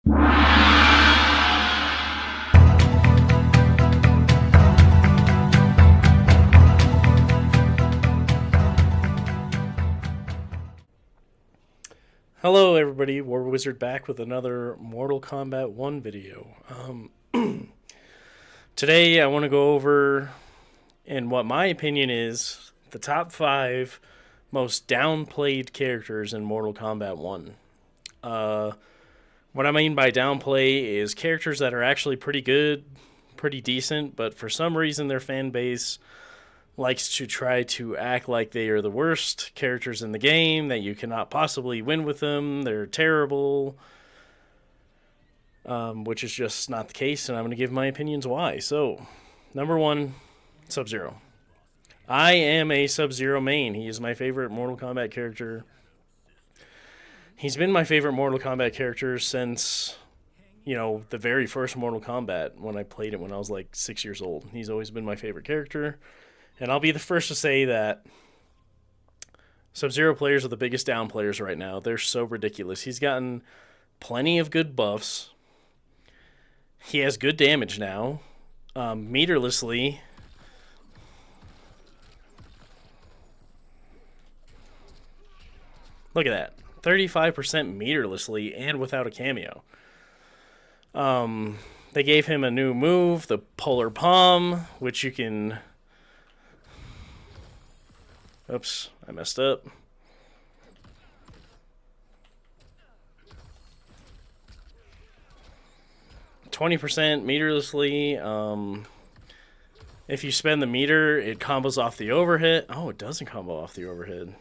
Hello everybody, War Wizard back with another Mortal Kombat 1 video. Today I want to go over, in what my opinion is, the top 5 most downplayed characters in Mortal Kombat 1. What I mean by downplay is characters that are actually pretty good, pretty decent, but for some reason their fan base likes to try to act like they are the worst characters in the game, that you cannot possibly win with them, they're terrible, which is just not the case, and I'm going to give my opinions why. So, number 1, Sub-Zero. I am a Sub-Zero main. He is my favorite Mortal Kombat character. He's been my favorite Mortal Kombat character since, the very first Mortal Kombat, when I played it when I was like 6 years old. He's always been my favorite character. And I'll be the first to say that Sub-Zero players are the biggest down players right now. They're so ridiculous. He's gotten plenty of good buffs. He has good damage now. Meterlessly. Look at that. 35% meterlessly and without a cameo. They gave him a new move, the Polar Palm, which you can... Oops, I messed up. %, meterlessly. If you spend the meter, it combos off the overhead. Oh, it doesn't combo off the overhead.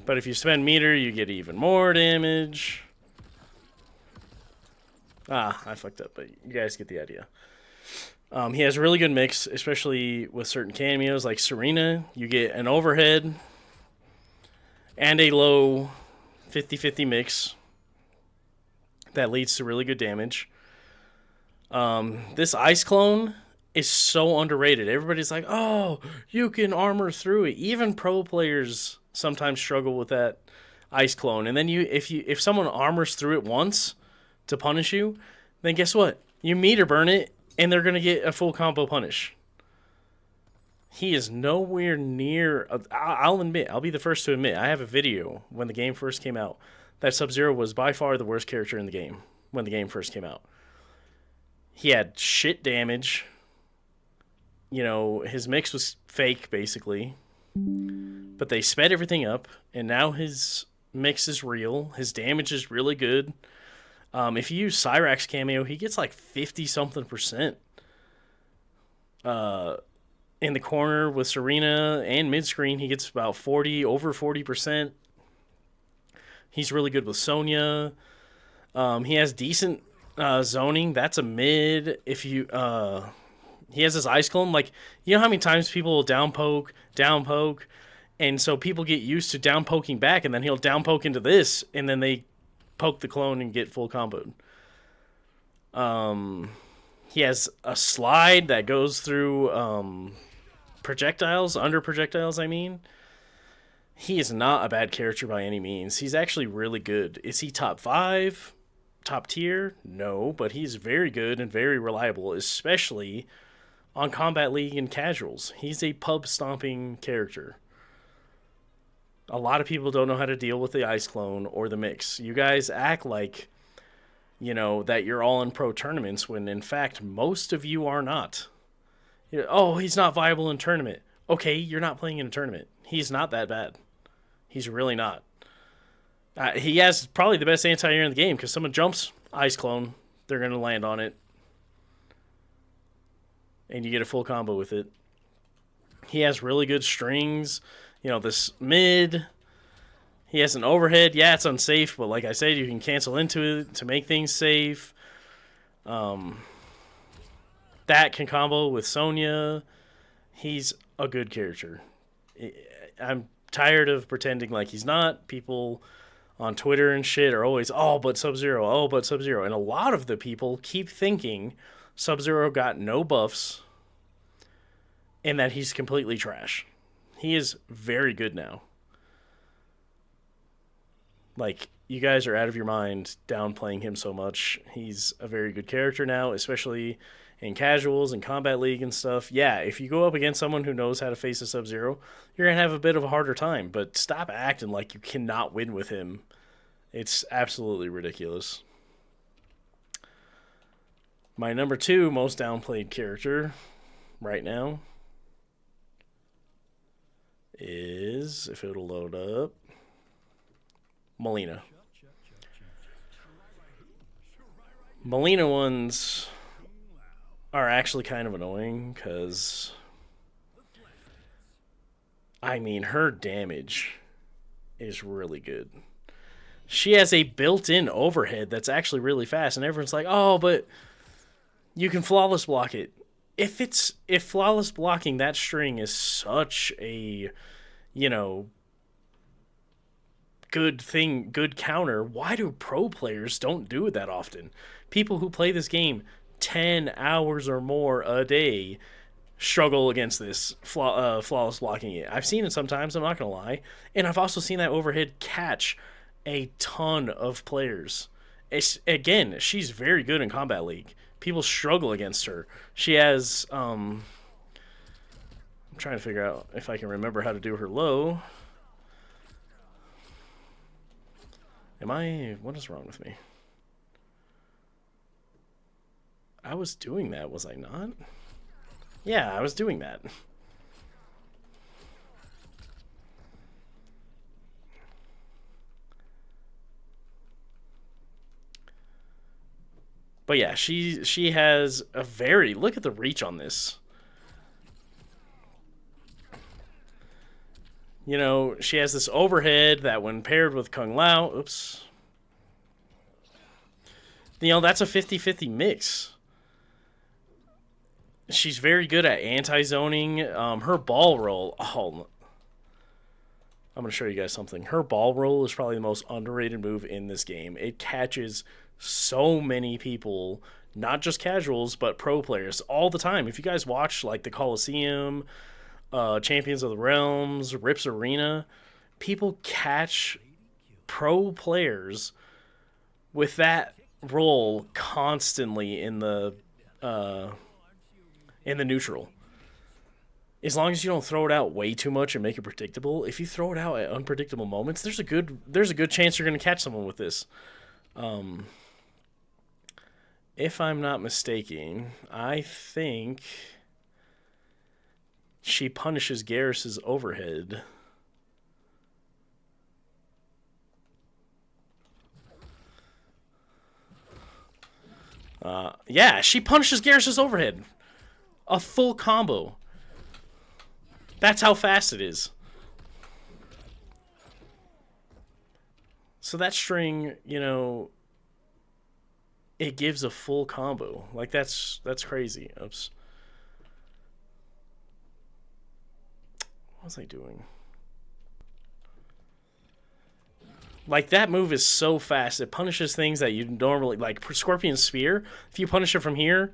But if you spend meter, you get even more damage. I fucked up, but you guys get the idea. He has a really good mix, especially with certain cameos like Serena. You get an overhead and a low 50-50 mix that leads to really good damage. This ice clone is so underrated. Everybody's like, oh, you can armor through it. Even pro players sometimes struggle with that ice clone. And then if someone armors through it once to punish you, then guess what? You meter burn it, and they're going to get a full combo punish. He is nowhere near... I'll admit, I'll be the first to admit, I have a video when the game first came out that Sub-Zero was by far the worst character in the game when the game first came out. He had shit damage. His mix was fake, basically. But they sped everything up, and now his mix is real. His damage is really good. If you use Cyrax cameo, he gets like 50-something%. In the corner with Serena and mid-screen, he gets about over 40%. He's really good with Sonya. He has decent zoning. That's a mid. If you... he has his ice clone. Like, you know how many times people will down poke, and so people get used to down poking back, and then he'll down poke into this, and then they poke the clone and get full comboed. He has a slide that goes through projectiles, under projectiles, I mean. He is not a bad character by any means. He's actually really good. Is he top 5? Top tier? No, but he's very good and very reliable, especially on Combat League and casuals. He's a pub stomping character. A lot of people don't know how to deal with the ice clone or the mix. You guys act like, that you're all in pro tournaments when, in fact, most of you are not. Oh, he's not viable in tournament. Okay, you're not playing in a tournament. He's not that bad. He's really not. He has probably the best anti-air in the game because someone jumps, ice clone, they're going to land on it. And you get a full combo with it. He has really good strings. This mid, he has an overhead. Yeah, it's unsafe, but like I said, you can cancel into it to make things safe. That can combo with Sonya. He's a good character. I'm tired of pretending like he's not. People on Twitter and shit are always, oh, but Sub-Zero, And a lot of the people keep thinking Sub-Zero got no buffs and that he's completely trash. He is very good now. Like, you guys are out of your mind downplaying him so much. He's a very good character now, especially in casuals and combat league and stuff. Yeah, if you go up against someone who knows how to face a Sub-Zero, you're going to have a bit of a harder time, but stop acting like you cannot win with him. It's absolutely ridiculous. My number 2 most downplayed character right now is, if it'll load up, Mileena. Mileena ones are actually kind of annoying because, I mean, her damage is really good. She has a built-in overhead that's actually really fast, and everyone's like, "Oh, but you can flawless block it." If flawless blocking that string is such a, you know, good thing, good counter, why do pro players don't do it that often? People who play this game 10 hours or more a day struggle against this flawless blocking it. I've seen it sometimes, I'm not going to lie. And I've also seen that overhead catch a ton of players. Again, she's very good in Combat League. People struggle against her. She has, I'm trying to figure out if I can remember how to do her low. What is wrong with me? I was doing that, was I not? Yeah, I was doing that. But yeah, she has a very, look at the reach on this. You know, she has this overhead that when paired with Kung Lao, oops. You know, that's a 50-50 mix. She's very good at anti-zoning. Her ball roll, oh, I'm going to show you guys something. Her ball roll is probably the most underrated move in this game. It catches so many people, not just casuals, but pro players all the time. If you guys watch like the Coliseum, Champions of the Realms, Rips Arena, people catch pro players with that roll constantly in the neutral. As long as you don't throw it out way too much and make it predictable, if you throw it out at unpredictable moments, there's a good chance you're going to catch someone with this. If I'm not mistaken, I think she punishes Garrus's overhead. Yeah, she punishes Garrus's overhead. A full combo. That's how fast it is. So that string, you know, it gives a full combo. Like, that's crazy. Oops. What was I doing? Like, that move is so fast. It punishes things that you normally, like Scorpion Spear. If you punish it from here,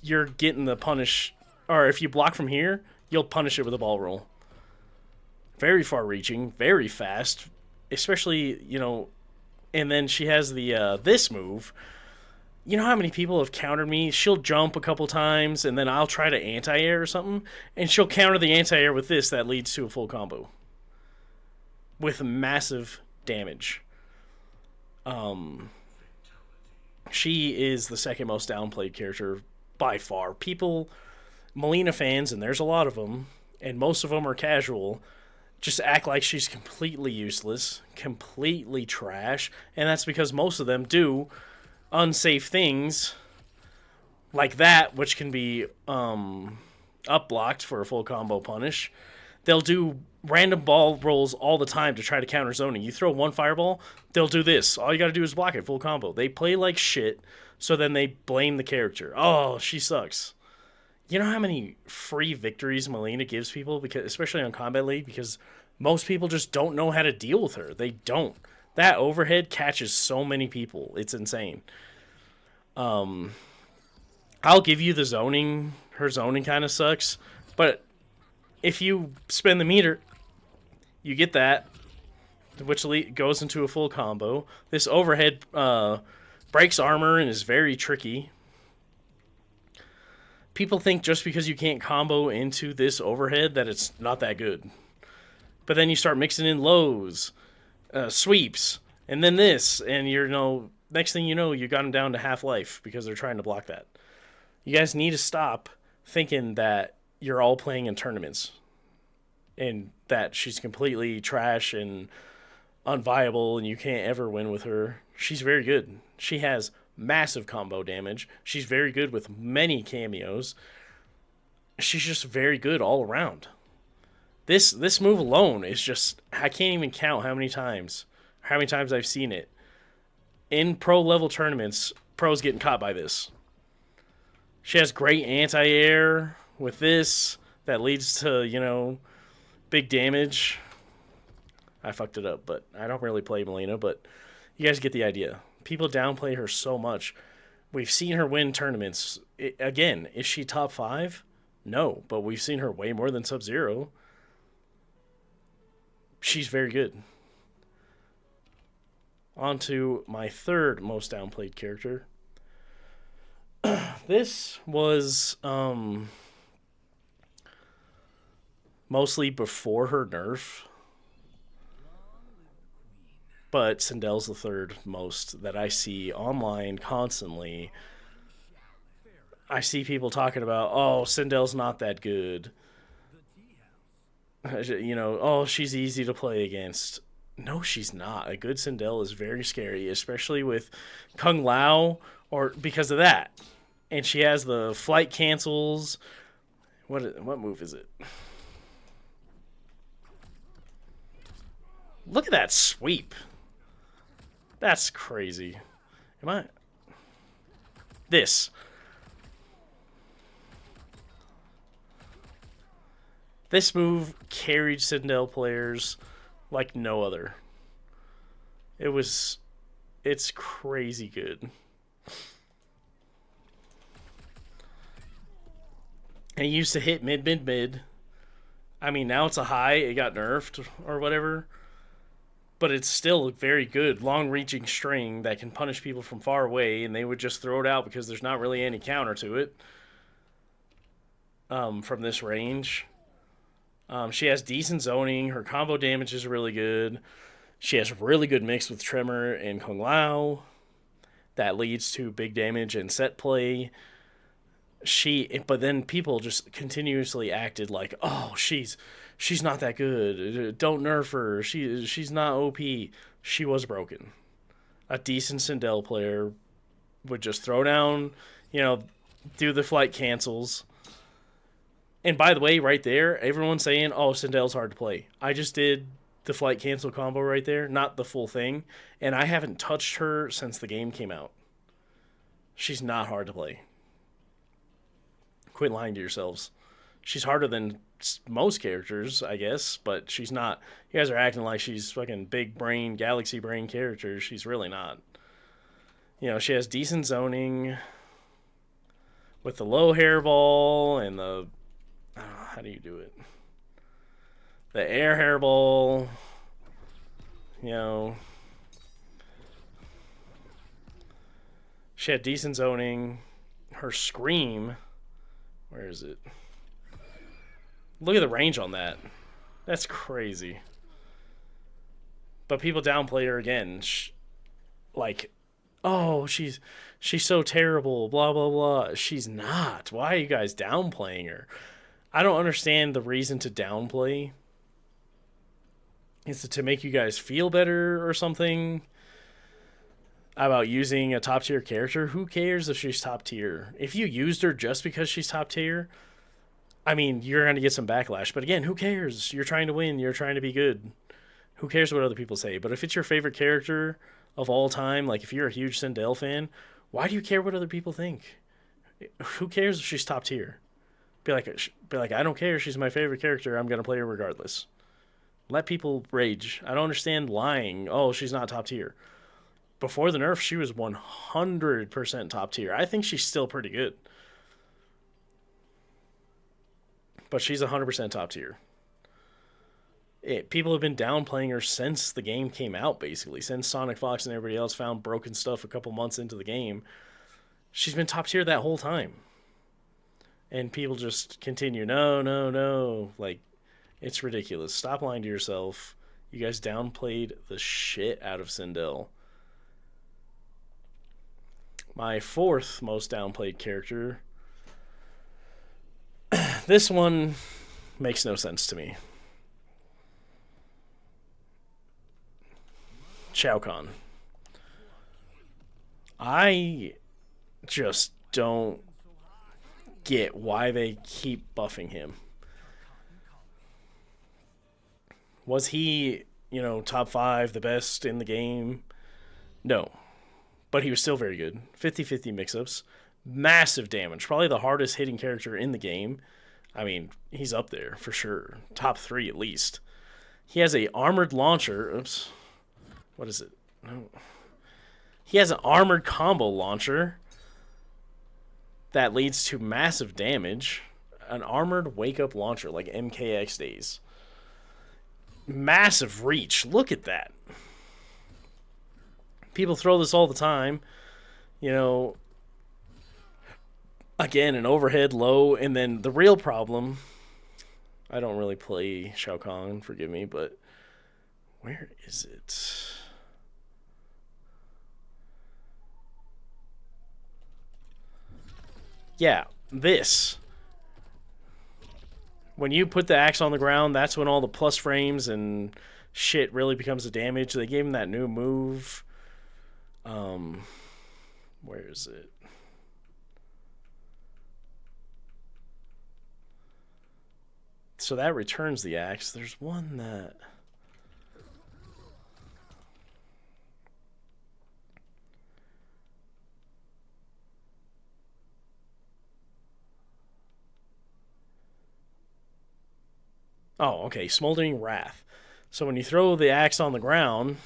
you're getting the punish. Or if you block from here, you'll punish it with a ball roll. Very far reaching, very fast. Especially, you know, and then she has the this move. You know how many people have countered me? She'll jump a couple times, and then I'll try to anti-air or something, and she'll counter the anti-air with this that leads to a full combo. With massive damage. She is the second most downplayed character by far. People, Mileena fans, and there's a lot of them, and most of them are casual, just act like she's completely useless, completely trash, and that's because most of them do unsafe things like that, which can be up blocked for a full combo punish. They'll do random ball rolls all the time to try to counter zoning. You throw one fireball, they'll do this. All you gotta do is block it, full combo. They play like shit, so then they blame the character. Oh, she sucks. You know how many free victories Mileena gives people, because especially on Combat League, because most people just don't know how to deal with her. They don't. That overhead catches so many people. It's insane. I'll give you the zoning. Her zoning kind of sucks. But if you spend the meter, you get that. which goes into a full combo. This overhead breaks armor and is very tricky. People think just because you can't combo into this overhead that it's not that good. But then you start mixing in lows, sweeps, and then this, and next thing you know, you got them down to half life because they're trying to block that. You guys need to stop thinking that you're all playing in tournaments and that she's completely trash and unviable and you can't ever win with her. She's very good. She has massive combo damage. She's very good with many cameos. She's just very good all around. This move alone is just, I can't even count how many times I've seen it. In pro level tournaments, pros getting caught by this. She has great anti-air with this that leads to, big damage. I fucked it up, but I don't really play Mileena, but you guys get the idea. People downplay her so much. We've seen her win tournaments. Again, is she top 5? No, but we've seen her way more than Sub-Zero. She's very good. On to my third most downplayed character. This was mostly before her nerf, but Sindel's the third most that I see online constantly. I see people talking about, oh, Sindel's not that good. Oh, she's easy to play against. No, she's not. A good Sindel is very scary, especially with Kung Lao, or because of that. And she has the flight cancels. What move is it? Look at that sweep. That's crazy. Am I? This. This move carried Sindel players like no other. It's crazy good. And it used to hit mid. I mean, now it's a high. It got nerfed or whatever. But it's still a very good, long-reaching string that can punish people from far away, and they would just throw it out because there's not really any counter to it from this range. She has decent zoning. Her combo damage is really good. She has really good mix with Tremor and Kung Lao. That leads to big damage and set play. But then people just continuously acted like, oh, she's not that good. Don't nerf her. She's not OP. She was broken. A decent Sindel player would just throw down, do the flight cancels. And by the way, right there, everyone's saying, oh, Sindel's hard to play. I just did the flight cancel combo right there, not the full thing. And I haven't touched her since the game came out. She's not hard to play. Quit lying to yourselves. She's harder than most characters, I guess, but she's not. You guys are acting like she's fucking big brain, galaxy brain character. She's really not. She has decent zoning with the low hairball and the... how do you do it? The air hairball. She had decent zoning. Her scream... where is it? Look at the range on that. That's crazy. But people downplay her again. Like, oh, she's so terrible, blah, blah, blah. She's not. Why are you guys downplaying her? I don't understand the reason to downplay. Is it to make you guys feel better or something about using a top tier character? Who cares if she's top tier? If you used her just because she's top tier, I mean, you're going to get some backlash. But again, who cares? You're trying to win. You're trying to be good. Who cares what other people say? But if it's your favorite character of all time, like if you're a huge Sindel fan, why do you care what other people think? Who cares if she's top tier? Be like, I don't care. She's my favorite character. I'm going to play her regardless. Let people rage. I don't understand lying. Oh, she's not top tier. Before the nerf, she was 100% top tier. I think she's still pretty good. But she's 100% top tier. People have been downplaying her since the game came out, basically. Since Sonic Fox and everybody else found broken stuff a couple months into the game. She's been top tier that whole time. And people just continue, no, no, no. Like, it's ridiculous. Stop lying to yourself. You guys downplayed the shit out of Sindel. My fourth most downplayed character. This one makes no sense to me. Shao Kahn. I just don't get why they keep buffing him. Was he, top 5, the best in the game? No. But he was still very good. 50-50 mix-ups. Massive damage. Probably the hardest hitting character in the game. I mean, he's up there for sure. Top 3 at least. He has a armored launcher. Oops. What is it? No. He has an armored combo launcher that leads to massive damage. An armored wake-up launcher like MKX days. Massive reach. Look at that. People throw this all the time. Again, an overhead low, and then the real problem. I don't really play Shao Kahn, forgive me, but where is it? Yeah, this. When you put the axe on the ground, that's when all the plus frames and shit really becomes a damage. They gave him that new move. Where is it? So that returns the axe. There's one that... Oh, okay. Smoldering Wrath. So when you throw the axe on the ground...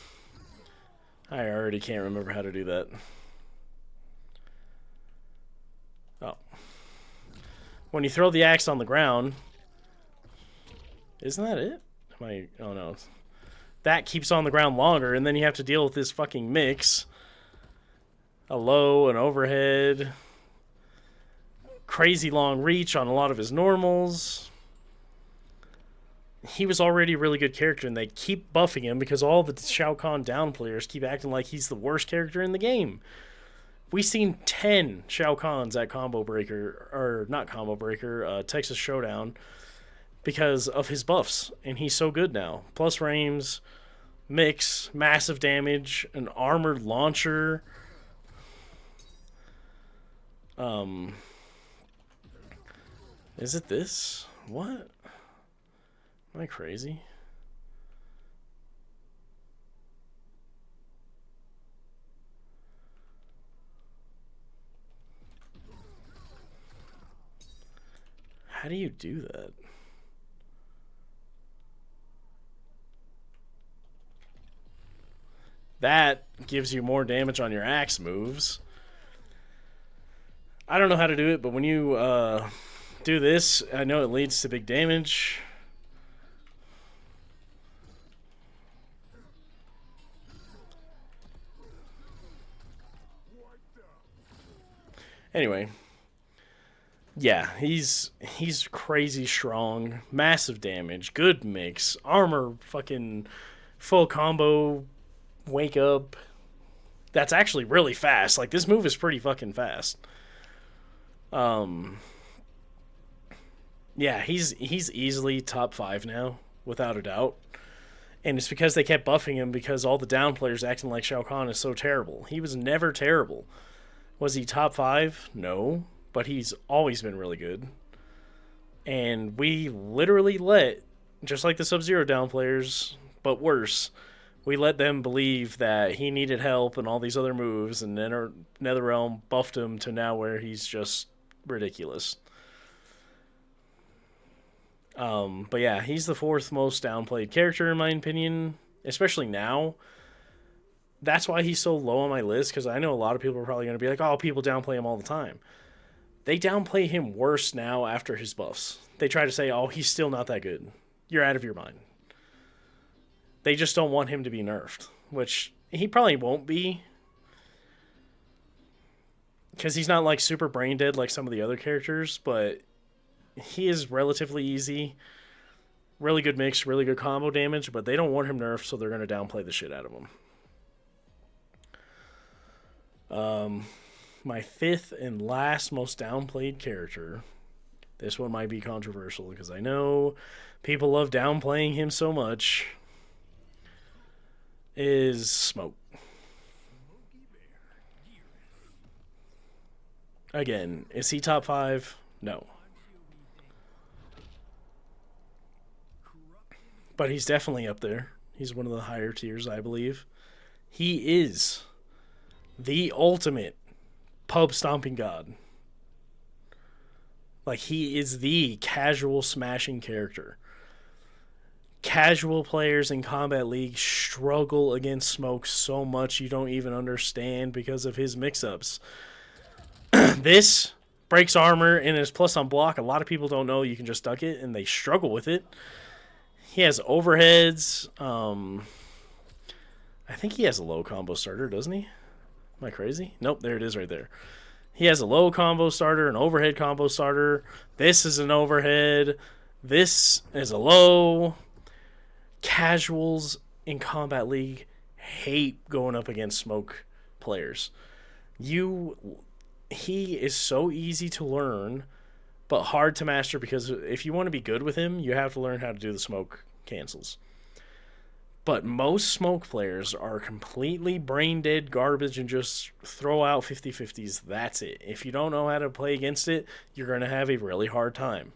I already can't remember how to do that. Oh. When you throw the axe on the ground... Isn't that it? Oh no. That keeps on the ground longer, and then you have to deal with this fucking mix. A low, an overhead. Crazy long reach on a lot of his normals. He was already a really good character, and they keep buffing him because all the Shao Kahn down players keep acting like he's the worst character in the game. We've seen 10 Shao Kahns at Combo Breaker, or not Combo Breaker, Texas Showdown, because of his buffs, and he's so good now. Plus frames, mix, massive damage, an armored launcher. Is it this? What? Am I crazy? How do you do that? That gives you more damage on your axe moves. I don't know how to do it, but when you do this, I know it leads to big damage. Anyway, yeah, he's crazy strong, massive damage, good mix, armor, fucking full combo, wake up. That's actually really fast. Like, this move is pretty fucking fast. Yeah, he's easily top 5 now, without a doubt. And it's because they kept buffing him because all the down players acting like Shao Kahn is so terrible. He was never terrible. Was he top 5? No. But he's always been really good. And we literally let, just like the Sub-Zero down players, but worse, we let them believe that he needed help and all these other moves, and then NetherRealm buffed him to now where he's just ridiculous. But yeah, he's the 4th most downplayed character in my opinion, especially now. That's why he's so low on my list, because I know a lot of people are probably going to be like, oh, people downplay him all the time. They downplay him worse now after his buffs. They try to say, oh, he's still not that good. You're out of your mind. They just don't want him to be nerfed, which he probably won't be, because he's not like super brain dead like some of the other characters, but he is relatively easy. Really good mix, really good combo damage, but they don't want him nerfed, so they're going to downplay the shit out of him. My fifth and last most downplayed character. This one might be controversial because I know people love downplaying him so much. Is Smoke. Again, is he top 5? No. But he's definitely up there. He's one of the higher tiers, I believe. He is the ultimate pub stomping god. Like, he is the casual smashing character. Casual players in Combat League struggle against Smoke so much you don't even understand because of his mix-ups. This breaks armor and is plus on block. A lot of people don't know you can just duck it, and they struggle with it. He has overheads. I think he has a low combo starter, doesn't he? Am I crazy? Nope, there it is right there. He has a low combo starter, an overhead combo starter. This is an overhead. This is a low. Casuals in Combat League hate going up against Smoke players. He is so easy to learn, but hard to master, because if you want to be good with him, you have to learn how to do the Smoke cancels. But most Smoke players are completely brain dead garbage and just throw out 50-50s. That's it. If you don't know how to play against it, you're going to have a really hard time.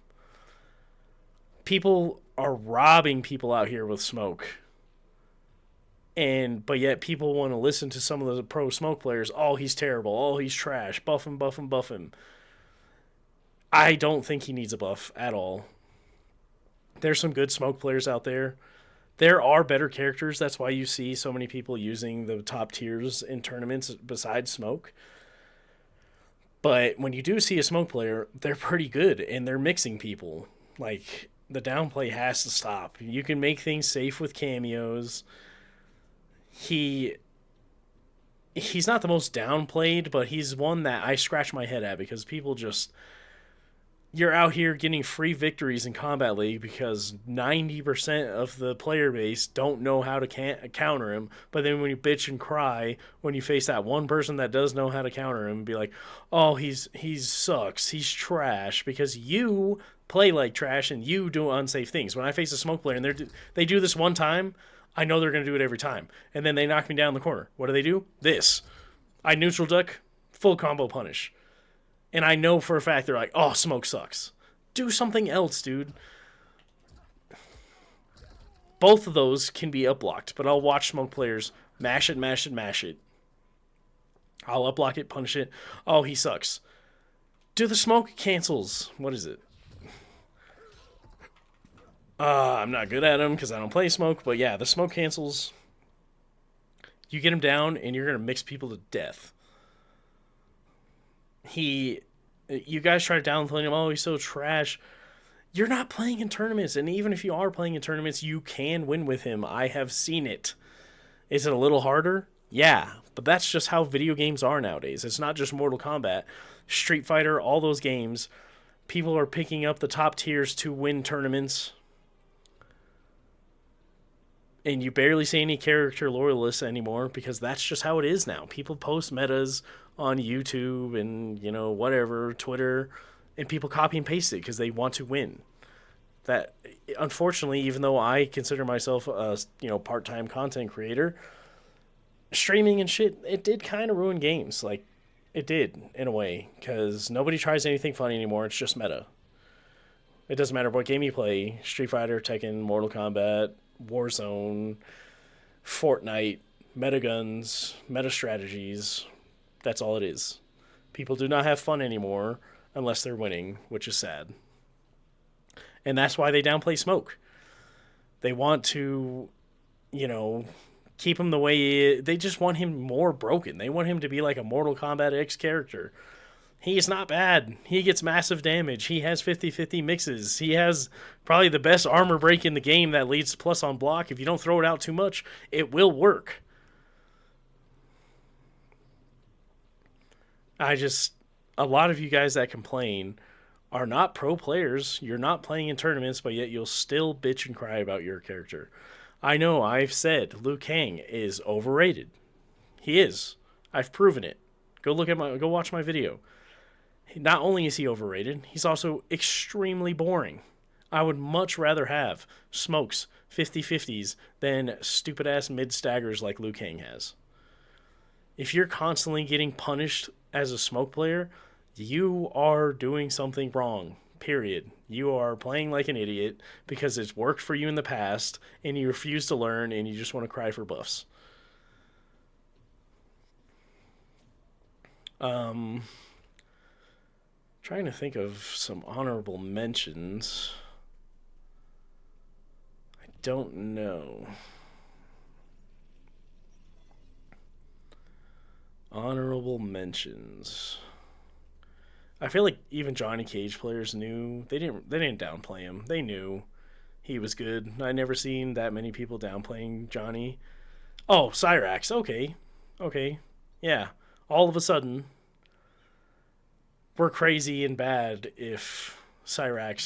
People are robbing people out here with Smoke. But yet people want to listen to some of the pro Smoke players. Oh, he's terrible. Oh, he's trash. Buff him, buff him, buff him. I don't think he needs a buff at all. There's some good Smoke players out there. There are better characters. That's why you see so many people using the top tiers in tournaments besides Smoke. But when you do see a Smoke player, they're pretty good, and they're mixing people. Like, the downplay has to stop. You can make things safe with cameos. He's not the most downplayed, but he's one that I scratch my head at, because people just... You're out here getting free victories in Combat League because 90% of the player base don't know how to counter him. But then when you bitch and cry, when you face that one person that does know how to counter him, be like, oh, he's sucks, he's trash, because you play like trash and you do unsafe things. When I face a Smoke player and they do this one time, I know they're going to do it every time. And then they knock me down the corner. What do? This. I neutral duck, full combo punish. And I know for a fact they're like, oh, Smoke sucks. Do something else, dude. Both of those can be up-blocked, but I'll watch Smoke players mash it, mash it, mash it. I'll up-block it, punish it. Oh, he sucks. Do the Smoke cancels. What is it? I'm not good at them because I don't play Smoke, but yeah, the Smoke cancels. You get him down, and you're going to mix people to death. You guys try to downplay him. Oh, he's so trash. You're not playing in tournaments, and even if you are playing in tournaments, you can win with him. I have seen it. Is it a little harder? Yeah, but that's just how video games are nowadays. It's not just Mortal Kombat. Street Fighter, all those games, people are picking up the top tiers to win tournaments. And you barely see any character loyalists anymore, because that's just how it is now. People post metas on YouTube and, whatever, Twitter, and people copy and paste it because they want to win. That, unfortunately, even though I consider myself a, part-time content creator, streaming and shit, it did kind of ruin games. Like, it did, in a way, because nobody tries anything fun anymore. It's just meta. It doesn't matter what game you play. Street Fighter, Tekken, Mortal Kombat, Warzone, Fortnite, meta guns, meta strategies. That's all it is. People do not have fun anymore unless they're winning, which is sad. And that's why they downplay Smoke. They want to, keep him the way they just want him more broken. They want him to be like a Mortal Kombat X character. He's not bad. He gets massive damage. He has 50-50 mixes. He has probably the best armor break in the game that leads to plus on block. If you don't throw it out too much, it will work. A lot of you guys that complain are not pro players. You're not playing in tournaments, but yet you'll still bitch and cry about your character. I know I've said Liu Kang is overrated. He is. I've proven it. Go watch my video. Not only is he overrated, he's also extremely boring. I would much rather have smokes, 50-50s, than stupid-ass mid-staggers like Liu Kang has. If you're constantly getting punished as a smoke player, you are doing something wrong, period. You are playing like an idiot because it's worked for you in the past, and you refuse to learn, and you just want to cry for buffs. Trying to think of some honorable mentions. I don't know. Honorable mentions. I feel like even Johnny Cage players knew they didn't downplay him. They knew he was good. I never seen that many people downplaying Johnny. Oh, Cyrax. Okay. Yeah. All of a sudden, we're crazy and bad if you're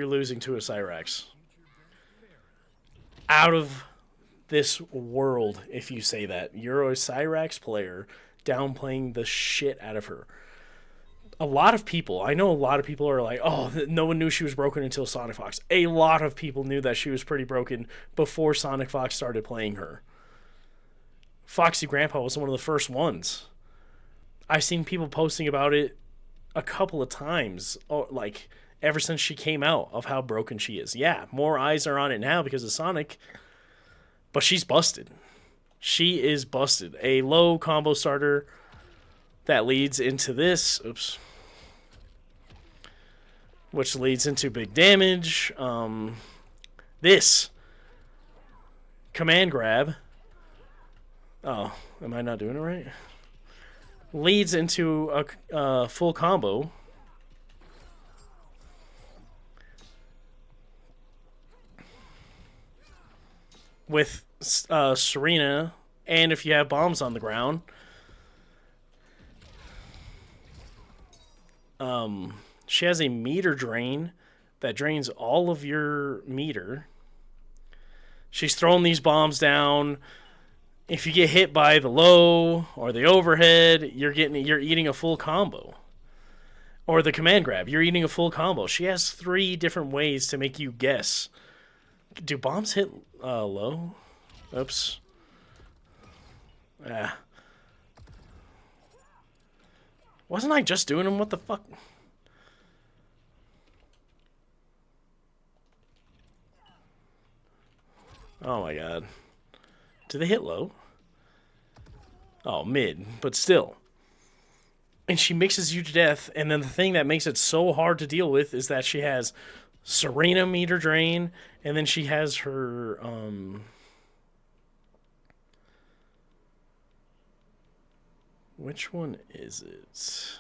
losing to a Cyrax. Out of this world if you say that. You're a Cyrax player downplaying the shit out of her. I know a lot of people are like, oh, no one knew she was broken until Sonic Fox. A lot of people knew that she was pretty broken before Sonic Fox started playing her. Foxy Grandpa was one of the first ones. I've seen people posting about it a couple of times, like ever since she came out, of how broken she is. Yeah, more eyes are on it now because of Sonic, but she's busted. She is busted. A low combo starter that leads into this. Oops. Which leads into big damage. This command grab. Oh, am I not doing it right? Leads into a full combo. With Serena, and if you have bombs on the ground. She has a meter drain that drains all of your meter. She's throwing these bombs down. If you get hit by the low or the overhead, you're eating a full combo. Or the command grab, you're eating a full combo. She has 3 different ways to make you guess. Do bombs hit low? Oops. Ah. Wasn't I just doing them? What the fuck? Oh my god. Do they hit low? Oh, mid, but still. And she mixes you to death, and then the thing that makes it so hard to deal with is that she has Serena meter drain, and then she has her which one is it?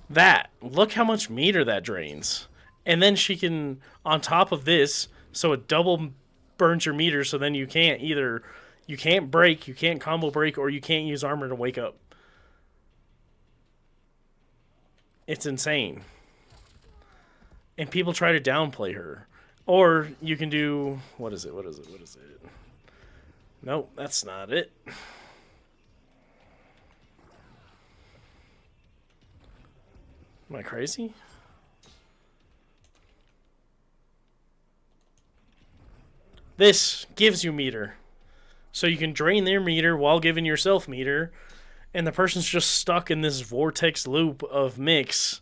That. Look how much meter that drains. And then she can, on top of this, so it double burns your meter, so then you can't break, you can't combo break, or you can't use armor to wake up. It's insane. And people try to downplay her. Or you can do, what is it? Nope, that's not it. Am I crazy? This gives you meter. So you can drain their meter while giving yourself meter. And the person's just stuck in this vortex loop of mix.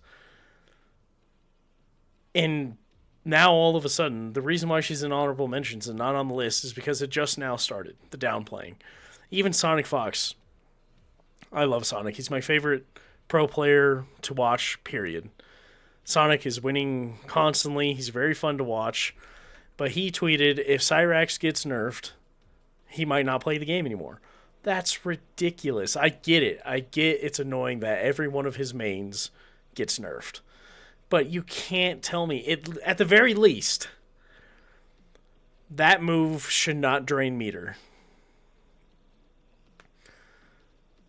And now all of a sudden, the reason why she's in honorable mentions and not on the list is because it just now started, the downplaying. Even Sonic Fox. I love Sonic. He's my favorite pro player to watch, period. Sonic is winning constantly. He's very fun to watch. But he tweeted, if Cyrax gets nerfed, he might not play the game anymore. That's ridiculous. I get it. I get it's annoying that every one of his mains gets nerfed. But you can't tell me, at the very least, that move should not drain meter.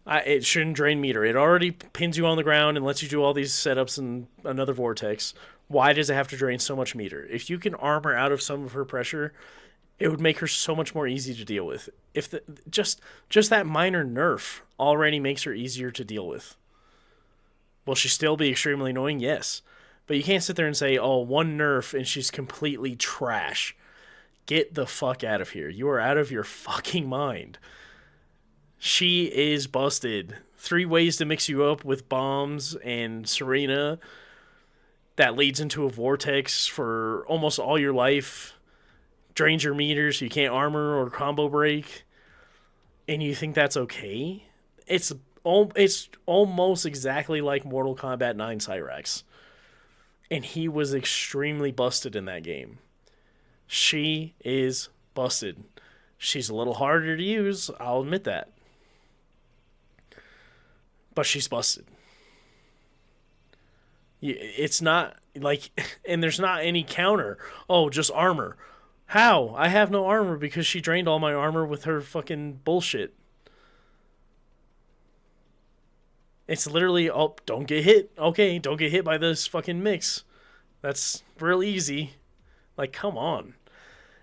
It shouldn't drain meter. It already pins you on the ground and lets you do all these setups and another vortex. Why does it have to drain so much meter? If you can armor out of some of her pressure, it would make her so much more easy to deal with. If just that minor nerf already makes her easier to deal with. Will she still be extremely annoying? Yes. But you can't sit there and say, oh, one nerf and she's completely trash. Get the fuck out of here. You are out of your fucking mind. She is busted. 3 ways to mix you up with bombs and Serena that leads into a vortex for almost all your life. Drains your meters so you can't armor or combo break. And you think that's okay? It's almost exactly like Mortal Kombat 9 Cyrax. And he was extremely busted in that game. She is busted. She's a little harder to use, I'll admit that. But she's busted. It's not like, and there's not any counter. Oh, just armor. How? I have no armor because she drained all my armor with her fucking bullshit. It's literally, oh, don't get hit. Okay, don't get hit by this fucking mix. That's real easy. Like, come on.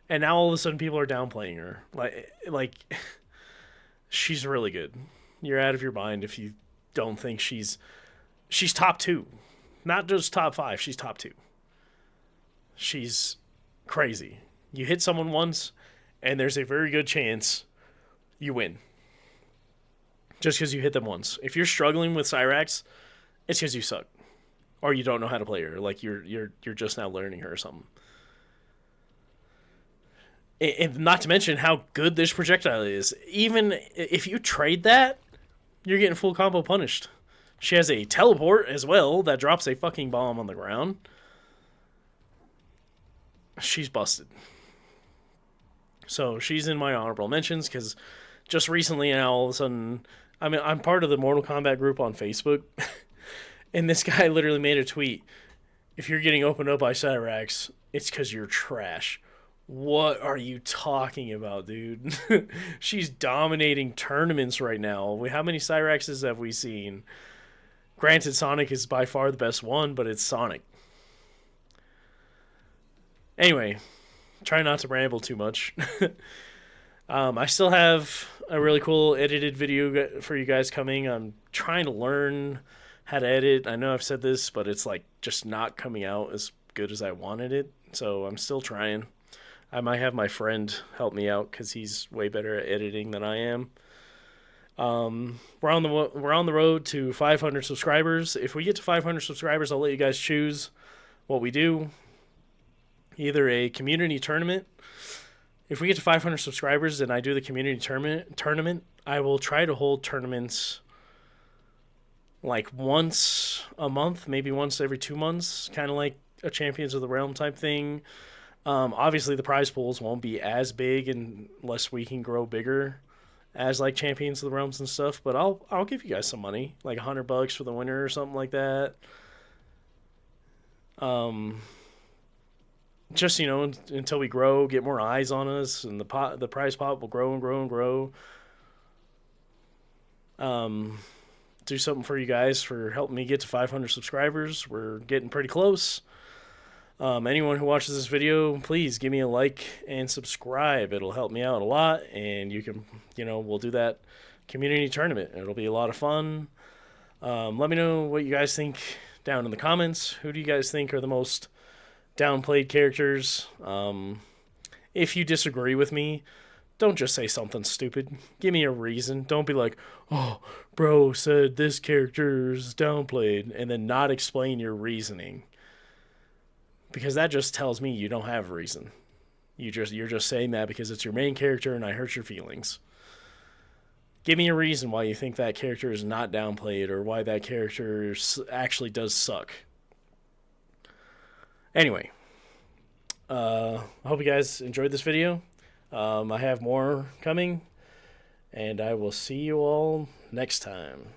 And now all of a sudden people are downplaying her. Like she's really good. You're out of your mind if you don't think she's top 2. Not just top 5, she's top 2. She's crazy. You hit someone once, and there's a very good chance you win. Just because you hit them once. If you're struggling with Cyrax, it's because you suck. Or you don't know how to play her. Like, you're just now learning her or something. And not to mention how good this projectile is. Even if you trade that, you're getting full combo punished. She has a teleport as well that drops a fucking bomb on the ground. She's busted. So she's in my honorable mentions because just recently now all of a sudden, I mean, I'm part of the Mortal Kombat group on Facebook. And this guy literally made a tweet. If you're getting opened up by Cyrax, it's because you're trash. What are you talking about, dude? She's dominating tournaments right now. How many Cyraxes have we seen? Granted, Sonic is by far the best one, but it's Sonic. Anyway, try not to ramble too much. I still have a really cool edited video for you guys coming. I'm trying to learn how to edit. I know I've said this, but it's like just not coming out as good as I wanted it. So I'm still trying. I might have my friend help me out because he's way better at editing than I am. We're on the road to 500 subscribers. If we get to 500 subscribers, I'll let you guys choose what we do. Either a community tournament. If we get to 500 subscribers and I do the community tournament, I will try to hold tournaments like once a month, maybe once every 2 months, kind of like a Champions of the Realm type thing. Obviously, the prize pools won't be as big unless we can grow bigger as like Champions of the Realms and stuff. But I'll give you guys some money, like $100 for the winner or something like that. Just until we grow, get more eyes on us, and the prize pot will grow and grow and grow. Do something for you guys for helping me get to 500 subscribers. We're getting pretty close. Anyone who watches this video, please give me a like and subscribe. It'll help me out a lot, and you can, we'll do that community tournament. It'll be a lot of fun. Let me know what you guys think down in the comments. Who do you guys think are the most downplayed characters? If you disagree with me, don't just say something stupid. Give me a reason. Don't be like, oh, bro said this character is downplayed, and then not explain your reasoning. Because that just tells me you don't have a reason. You're just saying that because it's your main character and I hurt your feelings. Give me a reason why you think that character is not downplayed or why that character actually does suck. Anyway, I hope you guys enjoyed this video. I have more coming, and I will see you all next time.